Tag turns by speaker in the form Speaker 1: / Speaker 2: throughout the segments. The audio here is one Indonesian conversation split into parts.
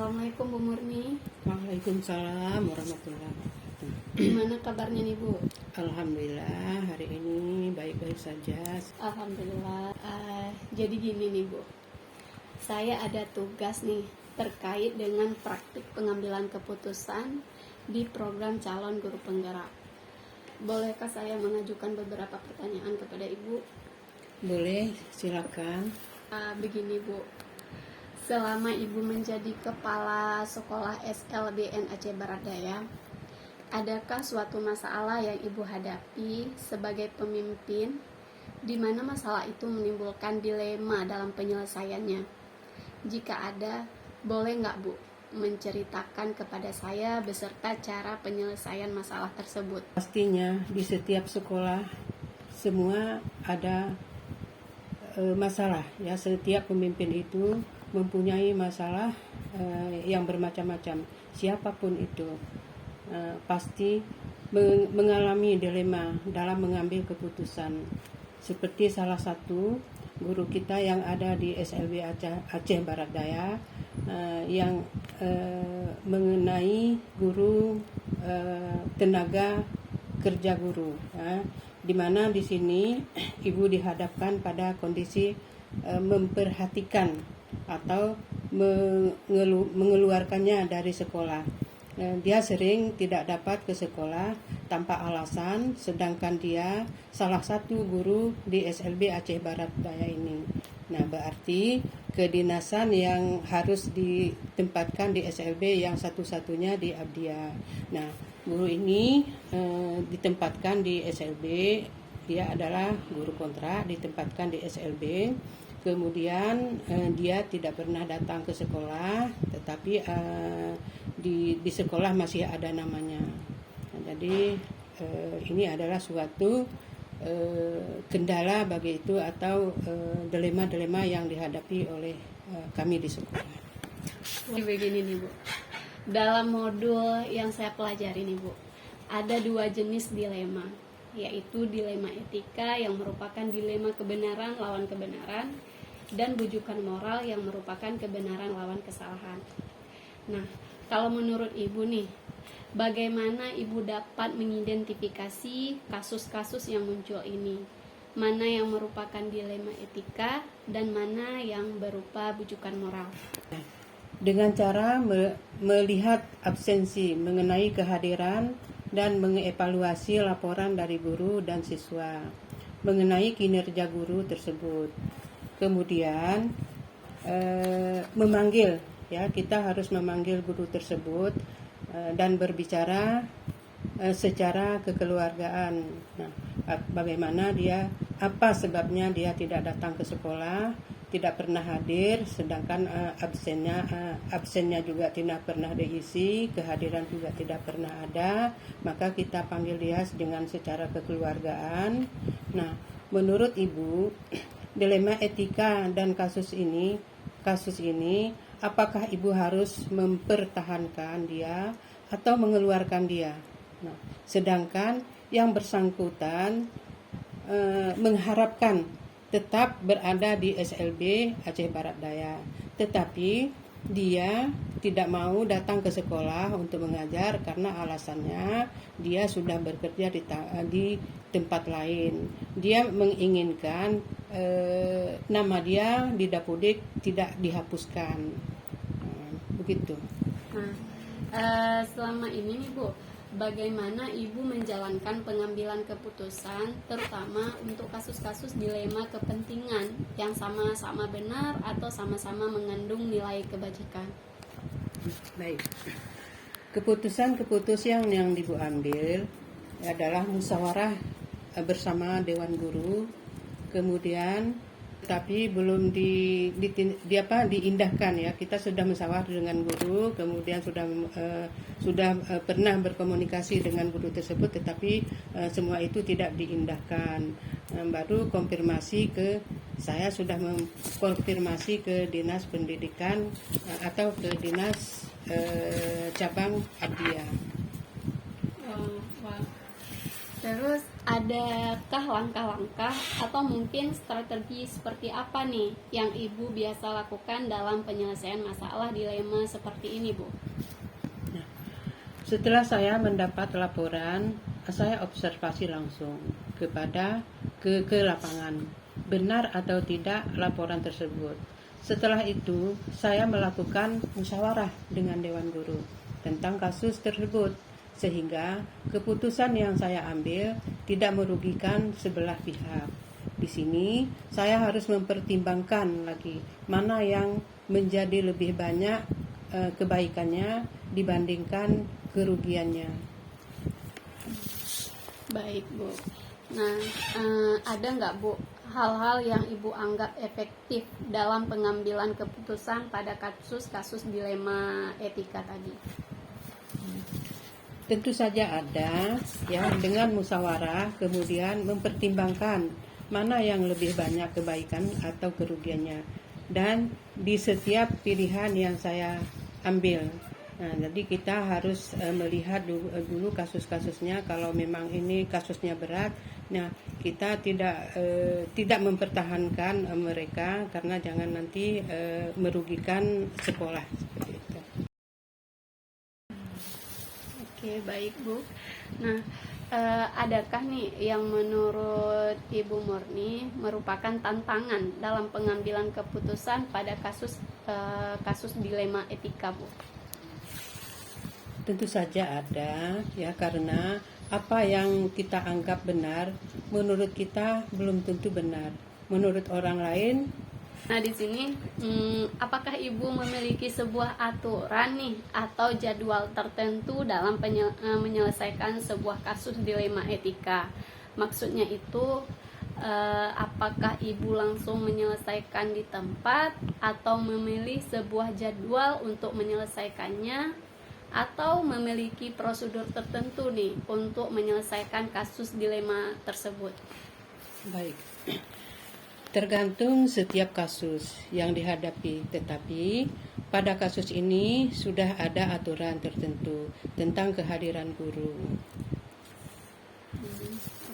Speaker 1: Assalamualaikum Bu Murni.
Speaker 2: Waalaikumsalam warahmatullahi wabarakatuh.
Speaker 1: Gimana kabarnya nih Bu?
Speaker 2: Alhamdulillah hari ini baik-baik saja.
Speaker 1: Alhamdulillah. Jadi gini nih Bu, saya ada tugas nih terkait dengan praktik pengambilan keputusan di program calon guru penggerak. Bolehkah saya mengajukan beberapa pertanyaan kepada Ibu?
Speaker 2: Boleh, silakan.
Speaker 1: Begini Bu, selama Ibu menjadi kepala sekolah SLBN Aceh Barat Daya, adakah suatu masalah yang Ibu hadapi sebagai pemimpin di mana masalah itu menimbulkan dilema dalam penyelesaiannya? Jika ada, boleh nggak Bu menceritakan kepada saya beserta cara penyelesaian masalah tersebut?
Speaker 2: Pastinya di setiap sekolah semua ada masalah ya. Setiap pemimpin itu mempunyai masalah yang bermacam-macam. Siapapun itu pasti mengalami dilema dalam mengambil keputusan. Seperti salah satu guru kita yang ada di SLB Aceh Barat Daya yang mengenai guru tenaga kerja guru, di mana di sini ibu dihadapkan pada kondisi memperhatikan atau mengeluarkannya dari sekolah. Dia sering tidak dapat ke sekolah tanpa alasan, sedangkan dia salah satu guru di SLB Aceh Barat Daya ini. Nah, berarti kedinasan yang harus ditempatkan di SLB yang satu-satunya di Abdia. Nah, guru ini ditempatkan di SLB, dia adalah guru kontrak, ditempatkan di SLB. Kemudian dia tidak pernah datang ke sekolah, tetapi di sekolah masih ada namanya. Nah, jadi ini adalah suatu kendala bagi itu atau dilema-dilema yang dihadapi oleh kami di sekolah.
Speaker 1: Begini nih Bu, dalam modul yang saya pelajari nih Bu, ada dua jenis dilema, yaitu dilema etika yang merupakan dilema kebenaran lawan kebenaran, dan bujukan moral yang merupakan kebenaran lawan kesalahan. Nah, kalau menurut Ibu nih, bagaimana Ibu dapat mengidentifikasi kasus-kasus yang muncul ini? Mana yang merupakan dilema etika dan mana yang berupa bujukan moral?
Speaker 2: Dengan cara melihat absensi mengenai kehadiran dan mengevaluasi laporan dari guru dan siswa mengenai kinerja guru tersebut. Kemudian memanggil, ya, kita harus memanggil guru tersebut dan berbicara secara kekeluargaan. Nah, bagaimana dia, apa sebabnya dia tidak datang ke sekolah, tidak pernah hadir, sedangkan absennya juga tidak pernah diisi, kehadiran juga tidak pernah ada, maka kita panggil dia dengan secara kekeluargaan. Nah, menurut Ibu, dilema etika dan kasus ini, apakah Ibu harus mempertahankan dia atau mengeluarkan dia? Nah, sedangkan yang bersangkutan mengharapkan tetap berada di SLB Aceh Barat Daya, tetapi dia tidak mau datang ke sekolah untuk mengajar karena alasannya dia sudah bekerja di tempat lain. Dia menginginkan nama dia di Dapodik tidak dihapuskan. Begitu.
Speaker 1: Nah, selama ini nih Bu, bagaimana Ibu menjalankan pengambilan keputusan terutama untuk kasus-kasus dilema kepentingan yang sama-sama benar atau sama-sama mengandung nilai kebajikan?
Speaker 2: Baik. Keputusan yang Ibu ambil adalah musyawarah bersama Dewan Guru, kemudian tapi belum diindahkan, ya. Kita sudah musyawarah dengan guru, kemudian sudah pernah berkomunikasi dengan guru tersebut, tetapi semua itu tidak diindahkan. Baru konfirmasi saya sudah mengkonfirmasi ke Dinas Pendidikan atau ke Dinas cabang Abdia.
Speaker 1: Terus adakah langkah-langkah atau mungkin strategi seperti apa nih yang Ibu biasa lakukan dalam penyelesaian masalah dilema seperti ini, Bu?
Speaker 2: Setelah saya mendapat laporan, saya observasi langsung ke lapangan, benar atau tidak laporan tersebut. Setelah itu, saya melakukan musyawarah dengan Dewan Guru tentang kasus tersebut, sehingga keputusan yang saya ambil tidak merugikan sebelah pihak. Di sini, saya harus mempertimbangkan lagi mana yang menjadi lebih banyak kebaikannya dibandingkan kerugiannya.
Speaker 1: Baik, Bu. Nah, ada nggak, Bu, hal-hal yang Ibu anggap efektif dalam pengambilan keputusan pada kasus-kasus dilema etika tadi?
Speaker 2: Tentu saja ada, ya, dengan musyawarah kemudian mempertimbangkan mana yang lebih banyak kebaikan atau kerugiannya, dan di setiap pilihan yang saya ambil. Nah, jadi kita harus melihat dulu kasus-kasusnya. Kalau memang ini kasusnya berat, nah kita tidak mempertahankan mereka karena jangan nanti merugikan sekolah seperti itu.
Speaker 1: Oke, baik, Bu. Nah, adakah nih yang menurut Ibu Murni merupakan tantangan dalam pengambilan keputusan pada kasus dilema etika, Bu?
Speaker 2: Tentu saja ada, ya, karena apa yang kita anggap benar menurut kita belum tentu benar menurut orang lain.
Speaker 1: Nah, di sini apakah Ibu memiliki sebuah aturan nih atau jadwal tertentu dalam menyelesaikan sebuah kasus dilema etika? Maksudnya itu apakah Ibu langsung menyelesaikan di tempat atau memilih sebuah jadwal untuk menyelesaikannya, atau memiliki prosedur tertentu nih untuk menyelesaikan kasus dilema tersebut?
Speaker 2: Baik. Tergantung setiap kasus yang dihadapi, tetapi pada kasus ini sudah ada aturan tertentu tentang kehadiran guru.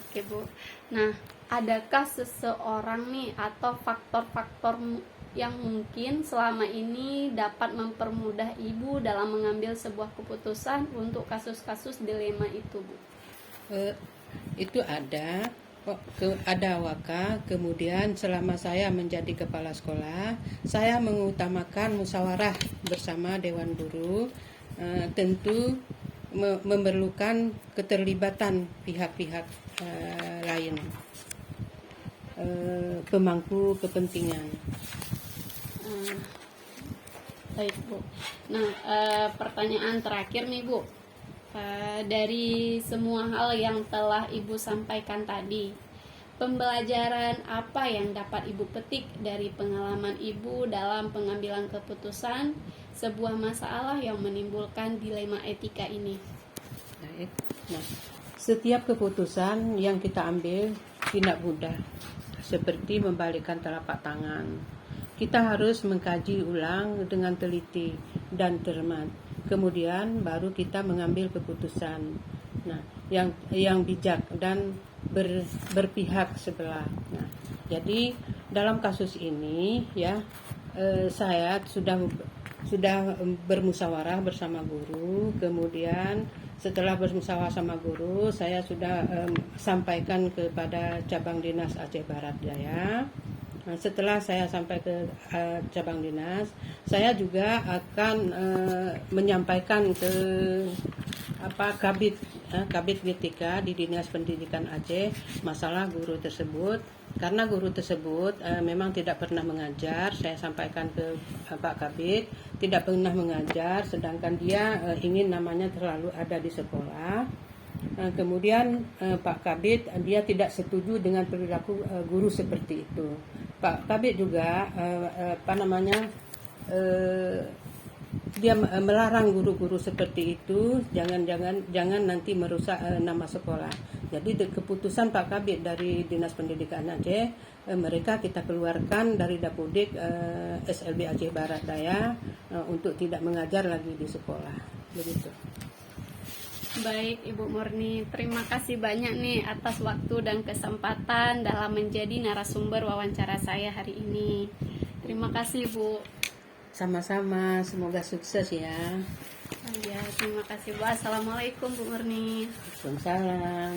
Speaker 1: Oke, Bu. Nah, adakah seseorang nih atau faktor-faktor yang mungkin selama ini dapat mempermudah Ibu dalam mengambil sebuah keputusan untuk kasus-kasus dilema itu, Bu?
Speaker 2: Itu ada. Ada waka. Kemudian selama saya menjadi kepala sekolah, saya mengutamakan musyawarah bersama Dewan Guru. Tentu memerlukan keterlibatan pihak-pihak lain, pemangku kepentingan.
Speaker 1: Baik, Bu. Nah, pertanyaan terakhir nih, Bu. Dari semua hal yang telah Ibu sampaikan tadi, pembelajaran apa yang dapat Ibu petik dari pengalaman Ibu dalam pengambilan keputusan sebuah masalah yang menimbulkan dilema etika ini?
Speaker 2: Nah, setiap keputusan yang kita ambil tidak mudah, seperti membalikkan telapak tangan. Kita harus mengkaji ulang dengan teliti dan cermat. Kemudian baru kita mengambil keputusan. Nah, yang bijak dan berpihak sebelah. Nah, jadi dalam kasus ini, ya, saya sudah bermusyawarah bersama guru. Kemudian setelah bermusyawarah sama guru, saya sudah sampaikan kepada cabang dinas Aceh Barat Daya. Nah, setelah saya sampai ke cabang dinas, saya juga akan menyampaikan ke Kabid Getika di Dinas Pendidikan Aceh masalah guru tersebut. Karena guru tersebut memang tidak pernah mengajar, saya sampaikan ke Pak Kabid, tidak pernah mengajar, sedangkan dia ingin namanya terlalu ada di sekolah. Kemudian Pak Kabid dia tidak setuju dengan perilaku guru seperti itu. Pak Kabid juga dia melarang guru-guru seperti itu, jangan nanti merusak nama sekolah. Jadi keputusan Pak Kabid dari Dinas Pendidikan Aceh, mereka kita keluarkan dari Dapodik SLB Aceh Barat Daya untuk tidak mengajar lagi di sekolah. Begitu.
Speaker 1: Baik Ibu Murni, terima kasih banyak nih atas waktu dan kesempatan dalam menjadi narasumber wawancara saya hari ini. Terima kasih Bu.
Speaker 2: Sama-sama, semoga sukses ya.
Speaker 1: Ya, terima kasih Bu. Assalamualaikum Bu Murni.
Speaker 2: Waalaikumsalam.